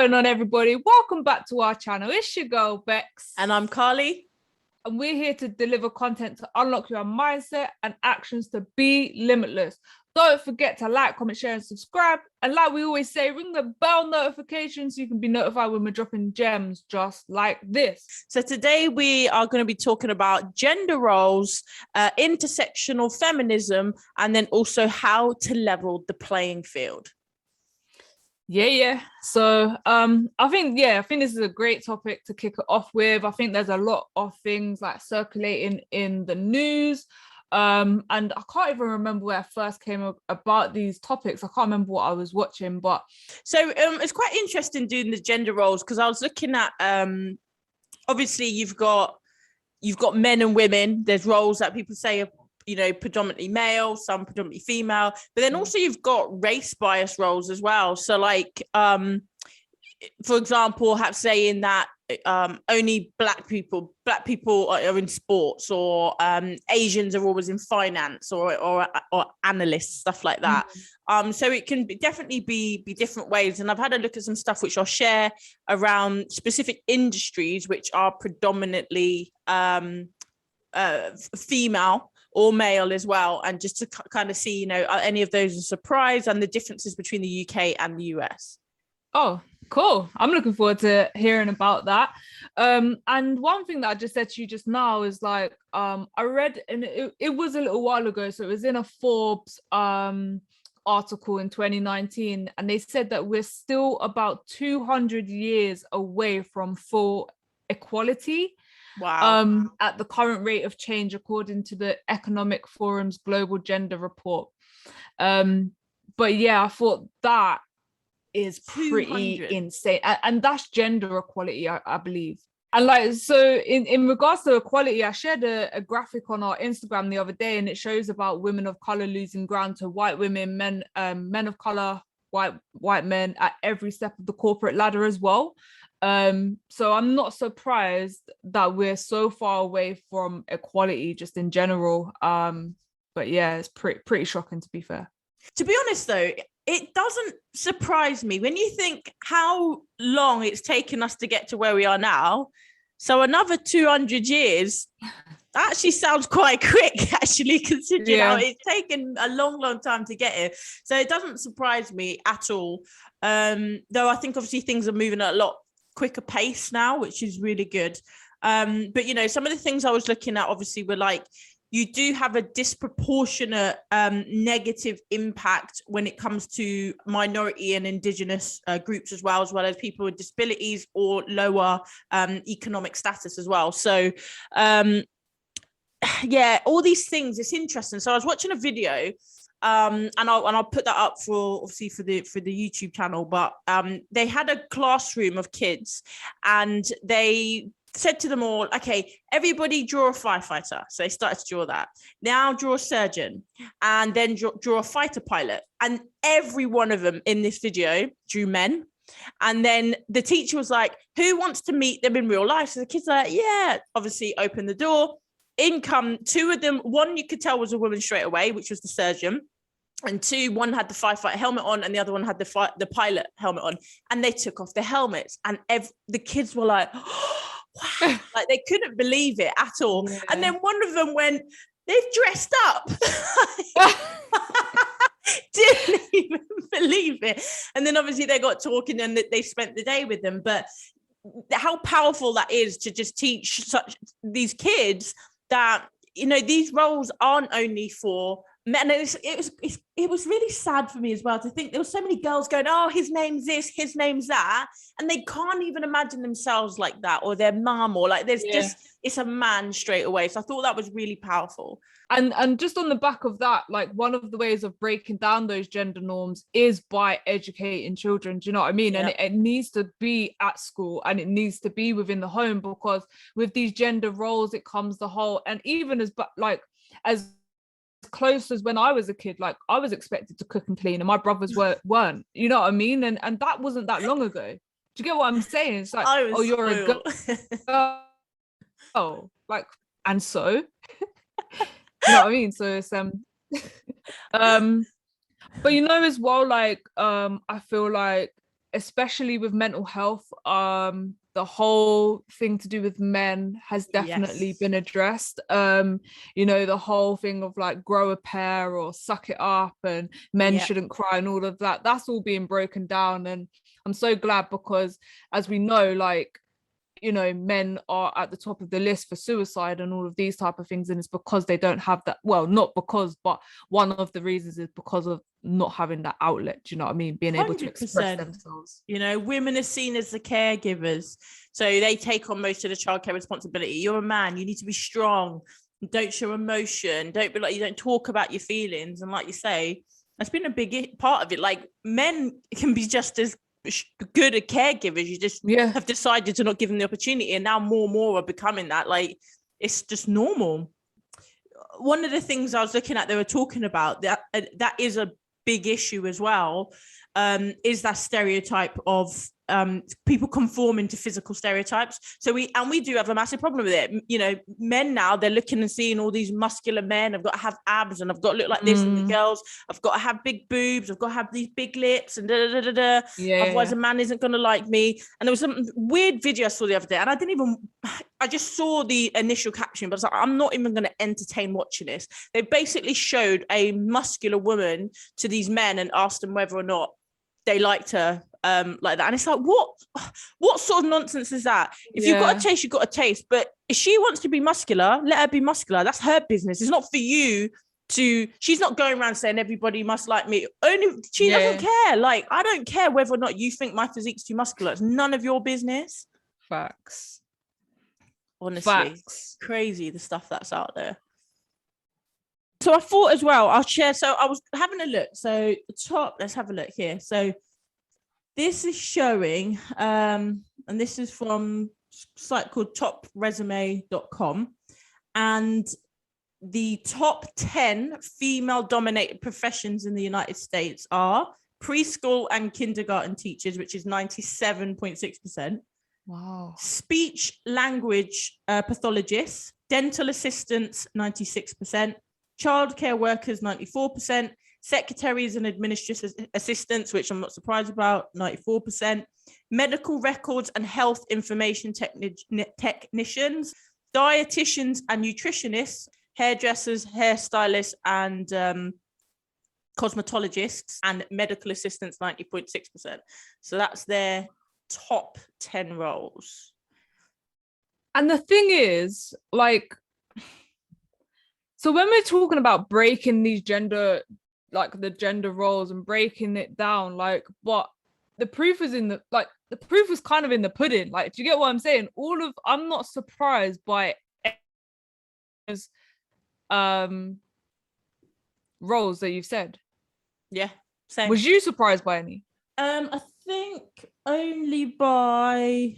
going on, everybody? Welcome back to our channel. It's your girl, Bex. And I'm Carly. And we're here to deliver content to unlock your mindset and actions to be limitless. Don't forget to like, comment, share, and subscribe. And like we always say, ring the bell notification so you can be notified when we're dropping gems just like this. So today we are going to be talking about gender roles, intersectional feminism, and then also how to level the playing field. Yeah. So I think this is a great topic to kick it off with. I think there's a lot of things like circulating in the news. And I can't even remember where I first came about these topics. I can't remember what I was watching, but so it's quite interesting doing the gender roles, because I was looking at obviously you've got men and women. There's roles that people say are, you know, predominantly male, some predominantly female, but then also you've got race bias roles as well. So like for example, have saying that only black people are in sports, or Asians are always in finance, or analysts, stuff like that. So it can definitely be different ways. And I've had a look at some stuff which I'll share around specific industries which are predominantly female or male as well, and just to kind of see, you know, are any of those a surprise, and the differences between the UK and the US. Oh, cool. I'm looking forward to hearing about that. And one thing that I just said to you just now is like, I read, and it was a little while ago, so it was in a Forbes article in 2019, and they said that we're still about 200 years away from full equality. Wow. At the current rate of change, according to the Economic Forum's Global Gender Report. But yeah, I thought that is pretty insane. And that's gender equality, I believe. And like, so in regards to equality, I shared a graphic on our Instagram the other day, and it shows about women of color losing ground to white women, men of color, white men at every step of the corporate ladder as well. So I'm not surprised that we're so far away from equality just in general. But yeah, it's pretty shocking, to be fair. To be honest though, it doesn't surprise me when you think how long it's taken us to get to where we are now. So another 200 years, that actually sounds quite quick, actually, considering how it's taken a long time to get here. So it doesn't surprise me at all. Though I think obviously things are moving at a lot quicker pace now, which is really good. But, you know, some of the things I was looking at obviously were like, you do have a disproportionate negative impact when it comes to minority and indigenous groups as well as people with disabilities or lower economic status as well. So yeah, all these things, it's interesting. So I was watching a video and I'll put that up for the YouTube channel, but they had a classroom of kids, and they said to them all, okay, everybody draw a firefighter. So they started to draw that. Now draw a surgeon, and then draw a fighter pilot. And every one of them in this video drew men. And then the teacher was like, who wants to meet them in real life? So the kids are like, yeah, obviously open the door. In come two of them. One you could tell was a woman straight away, which was the surgeon. And one had the firefighter helmet on, and the other one had the pilot helmet on. And they took off their helmets, and the kids were like, wow, like they couldn't believe it at all. Yeah. And then one of them went, they've dressed up. Didn't even believe it. And then obviously they got talking, and they spent the day with them. But how powerful that is to just teach these kids that, you know, these roles aren't only for men. It was really sad for me as well to think there were so many girls going, oh, his name's this, his name's that, and they can't even imagine themselves like that, or their mum, or like there's just, it's a man straight away. So I thought that was really powerful. And just on the back of that, like one of the ways of breaking down those gender norms is by educating children. Do you know what I mean? And it needs to be at school, and it needs to be within the home, because with these gender roles, it comes the whole, and even as close as when I was a kid, like I was expected to cook and clean, and my brothers weren't. You know what I mean? And that wasn't that long ago. Do you get what I'm saying? It's like, oh, you're a girl. Oh, like, and so. You know what I mean? So it's but you know as well, like I feel like especially with mental health, the whole thing to do with men has definitely been addressed. The whole thing of like grow a pair or suck it up and men shouldn't cry and all of that, that's all being broken down. And I'm so glad, because as we know, like, men are at the top of the list for suicide and all of these type of things, and it's because they don't have that, well, not because, but one of the reasons is because of not having that outlet, do you know what I mean, being able to express themselves. Women are seen as the caregivers, so they take on most of the childcare responsibility. You're a man, you need to be strong, don't show emotion, don't be like, you don't talk about your feelings. And like you say, that's been a big part of it. Like, men can be just as good at caregivers, you just have decided to not give them the opportunity, and now more are becoming that. Like, it's just normal. One of the things I was looking at, they were talking about that is a big issue as well, is that stereotype of people conforming to physical stereotypes. So we do have a massive problem with it. Men now, they're looking and seeing all these muscular men. I've got to have abs, and I've got to look like this. And the girls, I've got to have big boobs, I've got to have these big lips, and otherwise a man isn't going to like me. And there was some weird video I saw the other day, and I just saw the initial caption, but I was like, I'm not even going to entertain watching this. They basically showed a muscular woman to these men and asked them whether or not they liked her like that. And it's like, what sort of nonsense is that? If you've got a taste, you've got a taste. But if she wants to be muscular, let her be muscular. That's her business. It's not for you to, she's not going around saying everybody must like me. Only she doesn't care. Like, I don't care whether or not you think my physique's too muscular. It's none of your business. Facts. Honestly, crazy the stuff that's out there. So I thought as well, I'll share. So I was having a look. So the top, let's have a look here. So this is showing, and this is from a site called topresume.com. And the top 10 female-dominated professions in the United States are preschool and kindergarten teachers, which is 97.6%. Wow. Speech language pathologists, dental assistants, 96%, childcare workers, 94%, secretaries and administrative assistants, which I'm not surprised about, 94%, medical records and health information technicians, dietitians and nutritionists, hairdressers, hairstylists, and cosmetologists, and medical assistants, 90.6%. So that's their top 10 roles. And the thing is, like, so when we're talking about breaking these gender, like the gender roles and breaking it down, like, but the proof is in the proof is kind of in the pudding. Like, do you get what I'm saying? I'm not surprised by roles that you've said. Yeah, same. Was you surprised by any? I think only by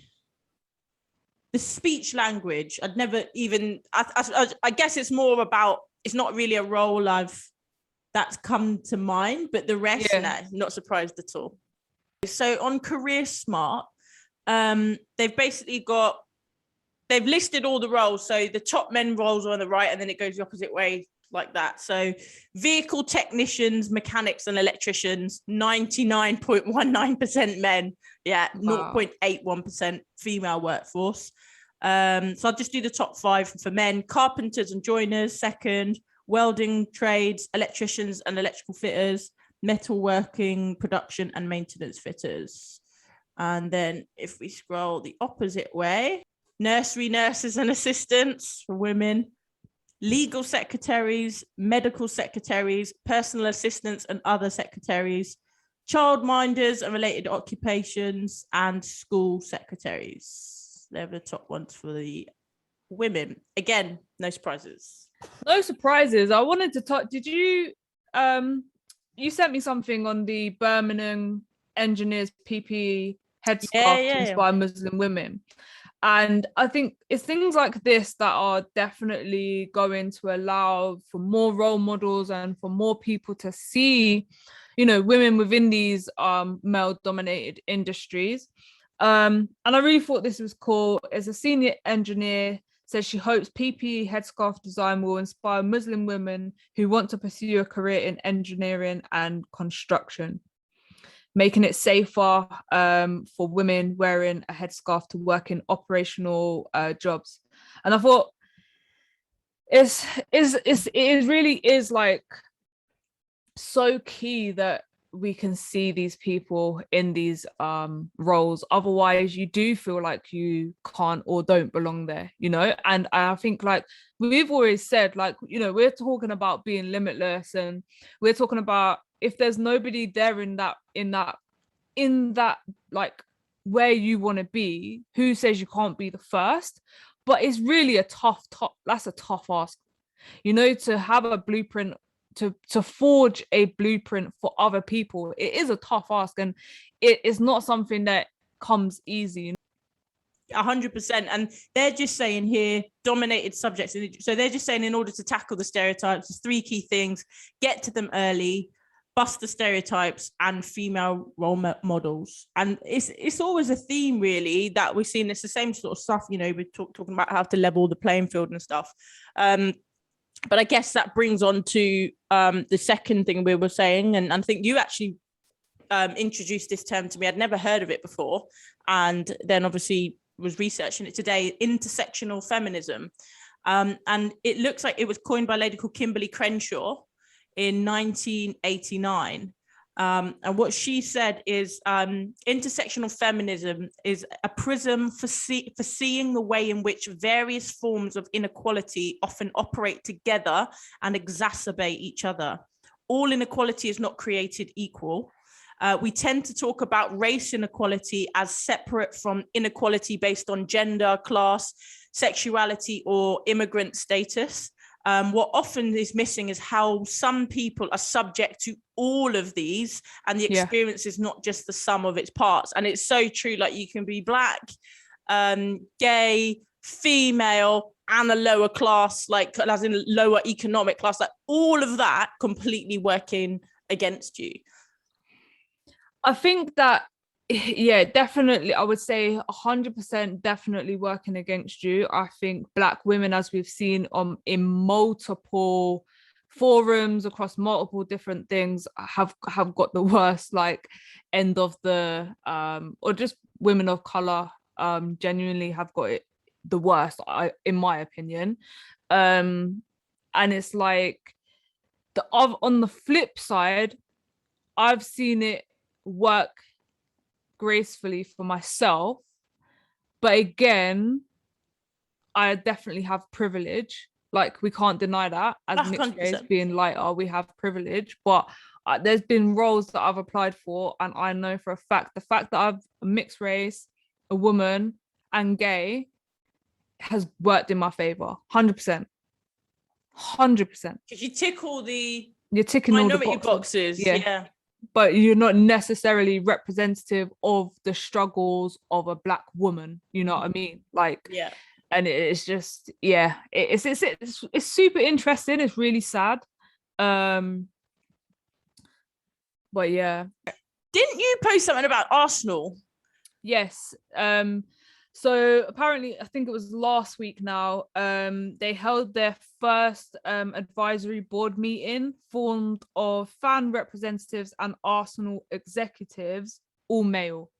the speech language. I'd never even, I guess it's more about, it's not really a role that's come to mind, but the rest, no, not surprised at all. So on Career Smart, they've listed all the roles. So the top men roles are on the right, and then it goes the opposite way like that. So vehicle technicians, mechanics and electricians, 99.19% men. Yeah, wow. 0.81% female workforce. So I'll just do the top 5 for men. Carpenters and joiners, second. Welding trades, electricians and electrical fitters, metalworking, production and maintenance fitters. And then if we scroll the opposite way, nursery nurses and assistants for women, legal secretaries, medical secretaries, personal assistants and other secretaries, childminders and related occupations, and school secretaries. They're the top ones for the women. Again, no surprises. No surprises. I wanted to talk. Did you you sent me something on the Birmingham engineers PPE headscarf to inspire Muslim women, and I think it's things like this that are definitely going to allow for more role models and for more people to see, women within these male dominated industries. And I really thought this was cool. As a senior engineer, says she hopes PPE headscarf design will inspire Muslim women who want to pursue a career in engineering and construction. making it safer for women wearing a headscarf to work in operational jobs. And I thought it really is like so key that we can see these people in these roles. Otherwise you do feel like you can't or don't belong there, you know. And I think, like we've always said, like, you know, we're talking about being limitless, and we're talking about if there's nobody there in that like where you want to be, who says you can't be the first? But it's really that's a tough ask, you know, to have a blueprint, to forge a blueprint for other people. It is a tough ask, and it is not something that comes easy. 100%. And they're just saying here, dominated subjects. So they're just saying, in order to tackle the stereotypes, there's 3 key things: get to them early, bust the stereotypes, and female role models. And it's always a theme, really, that we've seen. It's the same sort of stuff, you know, we're talking about how to level the playing field and stuff. But I guess that brings on to the second thing we were saying, and I think you actually introduced this term to me. I'd never heard of it before, and then obviously was researching it today: intersectional feminism. And it looks like it was coined by a lady called Kimberly Crenshaw in 1989. And what she said is intersectional feminism is a prism for seeing the way in which various forms of inequality often operate together and exacerbate each other. All inequality is not created equal. We tend to talk about race inequality as separate from inequality based on gender, class, sexuality, or immigrant status. What often is missing is how some people are subject to all of these, and the experience is not just the sum of its parts. And it's so true. Like, you can be Black, gay, female, and a lower class, like as in lower economic class, like all of that completely working against you. I think that, yeah, definitely, I would say 100% definitely working against you. I think Black women, as we've seen in multiple forums across multiple different things, have got the worst, like, end of the or just women of color genuinely have got it the worst, in my opinion. And it's like on the flip side, I've seen it work gracefully for myself, but again, I definitely have privilege. Like, we can't deny that. As mixed race, being lighter, we have privilege. But there's been roles that I've applied for, and I know for a fact, the fact that I'm a mixed race, a woman, and gay has worked in my favor. 100%. 100%. Because you tick all you're ticking all the boxes. Yeah. But you're not necessarily representative of the struggles of a Black woman, you know what I mean? Like, yeah. And it's just, yeah, it's super interesting. It's really sad. But yeah. Didn't you post something about Arsenal? Yes. So apparently, I think it was last week now, they held their first advisory board meeting, formed of fan representatives and Arsenal executives, all male.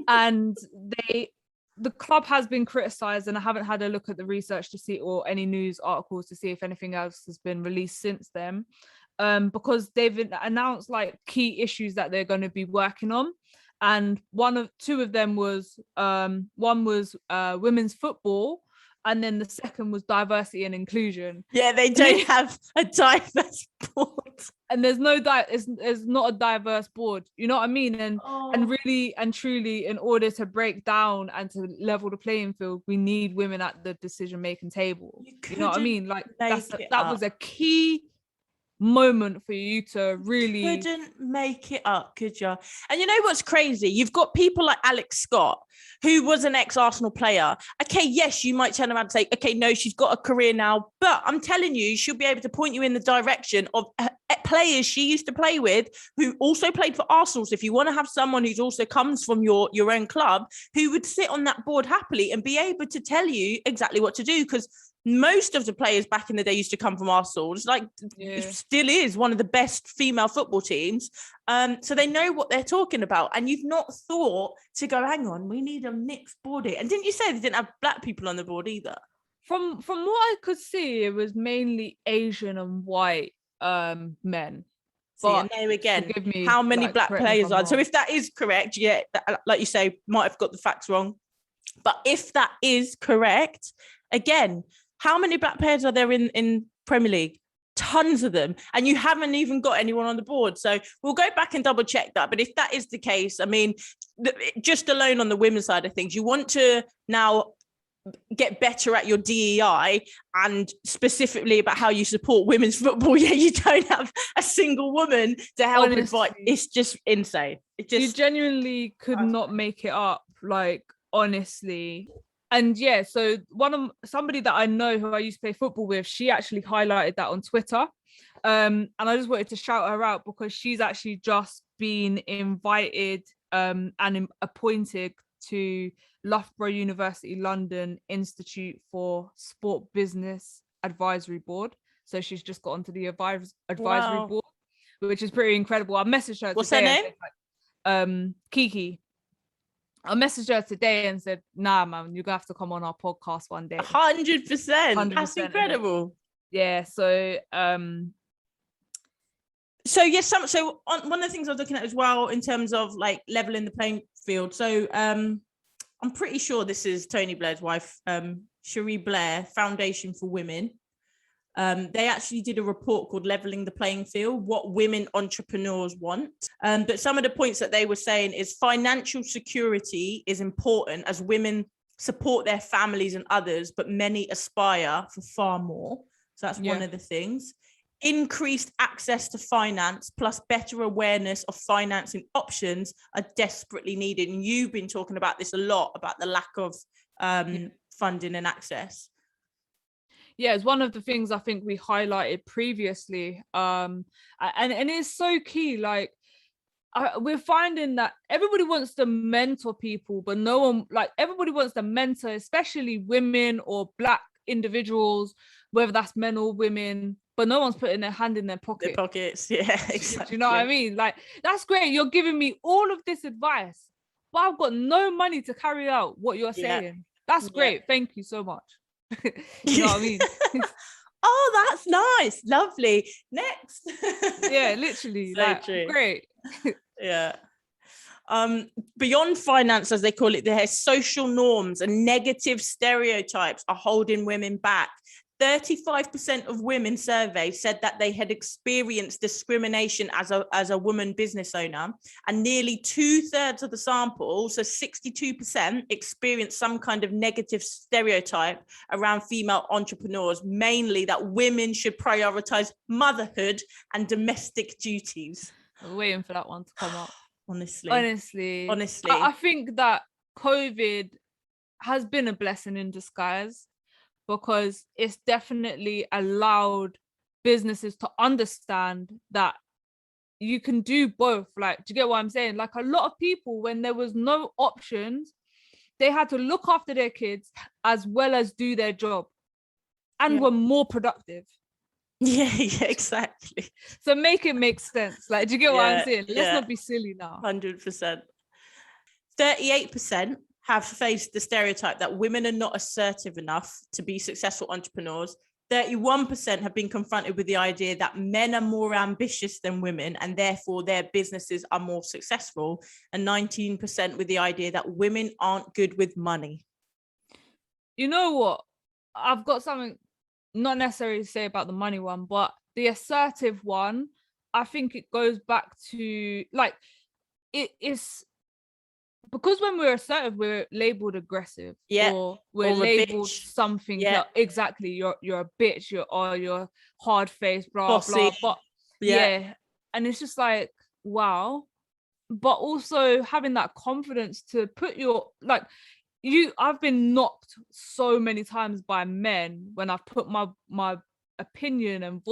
And the club has been criticised, and I haven't had a look at the research to see, or any news articles to see if anything else has been released since then, because they've announced like key issues that they're going to be working on. And two of them was one was women's football, and then the second was diversity and inclusion. Yeah, they don't have a diverse board, and there's not a diverse board. You know what I mean? And really and truly, in order to break down and to level the playing field, we need women at the decision-making table. You know what I mean? Like, that was a key moment for you to really... Couldn't make it up, could you? And you know what's crazy? You've got people like Alex Scott, who was an ex-Arsenal player. Okay, yes, you might turn around and say, okay, no, she's got a career now, but I'm telling you, she'll be able to point you in the direction of players she used to play with who also played for Arsenal. So if you want to have someone who's also comes from your own club, who would sit on that board happily and be able to tell you exactly what to do, because most of the players back in the day used to come from Arsenal. It's like, it still is one of the best female football teams. So they know what they're talking about. And you've not thought to go, hang on, we need a mixed board here. And didn't you say they didn't have black people on the board either? From what I could see, it was mainly Asian and white men. See, and there again, how many black players are? So if that is correct, yeah, like you say, might have got the facts wrong. But if that is correct, again, how many black players are there in Premier League? Tons of them. And you haven't even got anyone on the board. So we'll go back and double check that. But if that is the case, I mean, just alone on the women's side of things, you want to now get better at your DEI and specifically about how you support women's football. Yeah, you don't have a single woman to help advise. It's just insane. You genuinely could not make it up, like, honestly. And yeah, so somebody that I know who I used to play football with, she actually highlighted that on Twitter. And I just wanted to shout her out because she's actually just been invited and appointed to Loughborough University London Institute for Sport Business Advisory Board. So she's just got onto the advisory board, which is pretty incredible. I messaged her. What's her name? Kiki. I messaged her today and said, nah, man, you're gonna have to come on our podcast one day. 100%. That's incredible. Yeah. So yes, so one of the things I was looking at as well in terms of like leveling the playing field. So I'm pretty sure this is Tony Blair's wife, Cherie Blair, Foundation for Women. They actually did a report called Leveling the Playing Field, what women entrepreneurs want. But some of the points that they were saying is financial security is important as women support their families and others, but many aspire for far more. So that's one of the things. Increased access to finance plus better awareness of financing options are desperately needed. And you've been talking about this a lot, about the lack of funding and access. Yeah, it's one of the things I think we highlighted previously. And it's so key. Like, we're finding that everybody wants to mentor people, but no one, like, everybody wants to mentor, especially women or Black individuals, whether that's men or women, but no one's putting their hand in their pocket. Their pockets, yeah, exactly. Do you know what I mean? Like, that's great. You're giving me all of this advice, but I've got no money to carry out what you're saying. That's great. Thank you so much. You know what I mean? Oh, that's nice. Lovely. Next. Yeah, literally. So like, true. Great. Yeah. Beyond finance, as they call it, their social norms and negative stereotypes are holding women back. 35% of women surveyed said that they had experienced discrimination as a woman business owner, and nearly 2/3 of the sample, so 62%, experienced some kind of negative stereotype around female entrepreneurs, mainly that women should prioritize motherhood and domestic duties. I was waiting for that one to come up. Honestly. I think that COVID has been a blessing in disguise, because it's definitely allowed businesses to understand that you can do both. Like, do you get what I'm saying? Like, a lot of people, when there was no options, they had to look after their kids as well as do their job, and were more productive. Yeah, exactly. So make it make sense. Like, do you get what I'm saying? Let's not be silly now. 100%. 38% have faced the stereotype that women are not assertive enough to be successful entrepreneurs. 31% have been confronted with the idea that men are more ambitious than women and therefore their businesses are more successful. And 19% with the idea that women aren't good with money. You know what? I've got something not necessarily to say about the money one, but the assertive one, I think it goes back to, like, it is because when we're assertive, we're labeled aggressive, or we're labeled something. Yeah, exactly. You're a bitch. You're hard faced, blah bossy. Blah. But and it's just like, wow. But also having that confidence to put your I've been knocked so many times by men when I've put my opinion and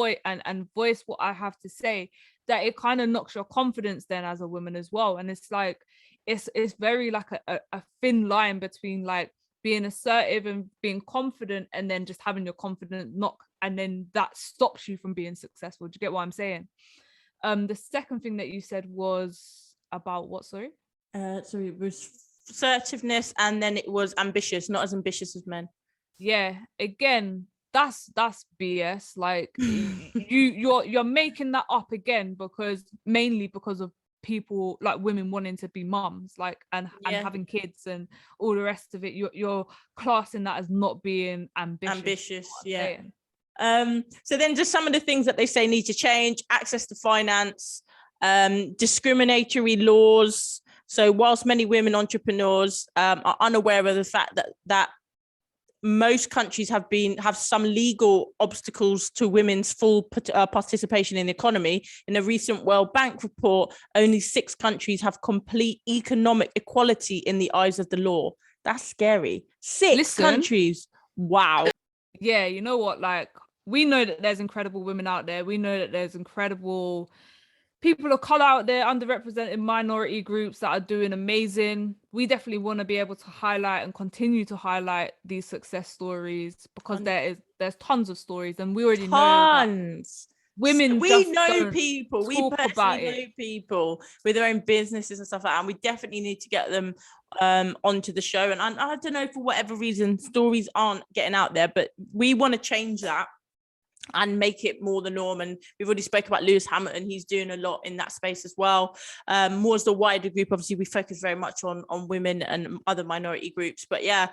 voice what I have to say, that it kind of knocks your confidence then as a woman as well. And it's like it's very like a thin line between like being assertive and being confident and then just having your confidence knock, and then that stops you from being successful. Do you get what I'm saying? The second thing that you said was about what? Sorry, it was assertiveness, and then it was ambitious, not as ambitious as men. Yeah, again, that's BS. Like you're making that up again mainly because of people like women wanting to be mums, like and having kids and all the rest of it. You're classing that as not being ambitious. Yeah. So then just some of the things that they say need to change: access to finance, discriminatory laws. So whilst many women entrepreneurs are unaware of the fact that most countries have some legal obstacles to women's full participation in the economy. In a recent World Bank report, only 6 countries have complete economic equality in the eyes of the law. That's scary. 6 countries. Wow. Yeah, you know what? Like, we know that there's incredible women out there. We know that there's incredible people of color out there, underrepresented minority groups that are doing amazing. We definitely want to be able to highlight and continue to highlight these success stories, because there's tons of stories, and we already know that women we know people. We personally know people with their own businesses and stuff like that, and we definitely need to get them onto the show. And I don't know, for whatever reason, stories aren't getting out there, but we want to change that and make it more the norm. And we've already spoken about Lewis Hamilton. He's doing a lot in that space as well. More as the wider group, obviously we focus very much on women and other minority groups, but yeah,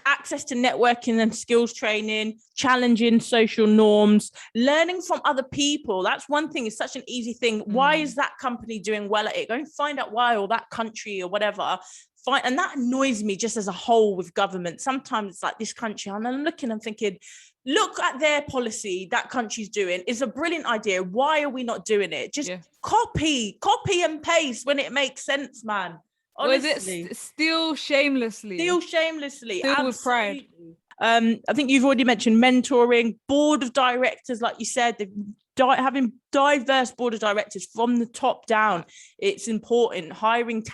access to networking and skills training, challenging social norms, learning from other people. That's one thing. It's such an easy thing. Why is that company doing well at it? Go and find out why, or that country or whatever. And that annoys me just as a whole with government. Sometimes it's like, this country, and I'm looking, I'm thinking, look at their policy that country's doing. It's a brilliant idea. Why are we not doing it? Just copy and paste when it makes sense, man. Honestly. Was it steal shamelessly? Steal shamelessly. Steal with pride. I think you've already mentioned mentoring, board of directors, like you said, having diverse board of directors from the top down. It's important. Hiring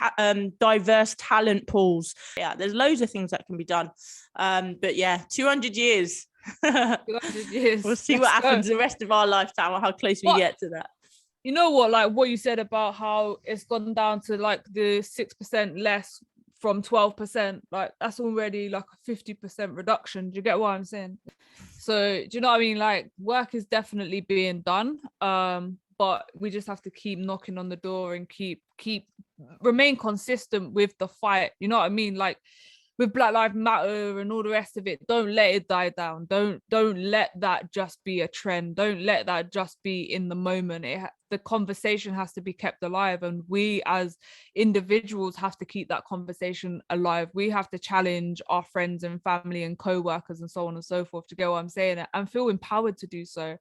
diverse talent pools. Yeah, there's loads of things that can be done. But yeah, 200 years. 200 years. We'll see what happens the rest of our lifetime, or how close we get to that. You know what, like what you said about how it's gone down to like the 6% less from 12%, like that's already like a 50% reduction. Do you get what I'm saying? So do you know what I mean? Like, work is definitely being done, but we just have to keep knocking on the door and keep remain consistent with the fight. You know what I mean? Like with Black Lives Matter and all the rest of it, don't let it die down. Don't let that just be a trend. Don't let that just be in the moment. The conversation has to be kept alive, and we as individuals have to keep that conversation alive. We have to challenge our friends and family and co-workers and so on and so forth, to get what I'm saying, and feel empowered to do so.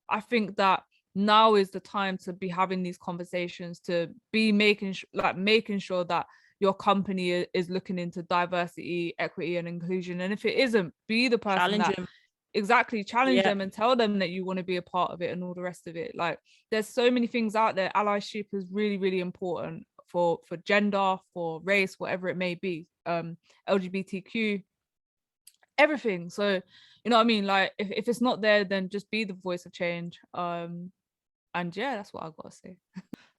I think that now is the time to be having these conversations, to be making sure that your company is looking into diversity, equity, and inclusion. And if it isn't, be the person challenge them and tell them that you want to be a part of it and all the rest of it. Like, there's so many things out there. Allyship is really, really important for gender, for race, whatever it may be, LGBTQ, everything. So, you know what I mean? Like, if it's not there, then just be the voice of change. And yeah, that's what I've got to say.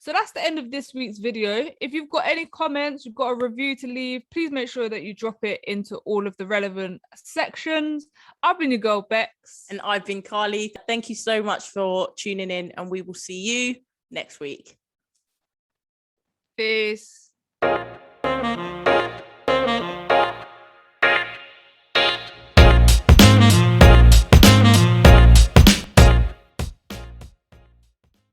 So that's the end of this week's video. If you've got any comments, you've got a review to leave, please make sure that you drop it into all of the relevant sections. I've been your girl, Bex. And I've been Carly. Thank you so much for tuning in, and we will see you next week. Peace.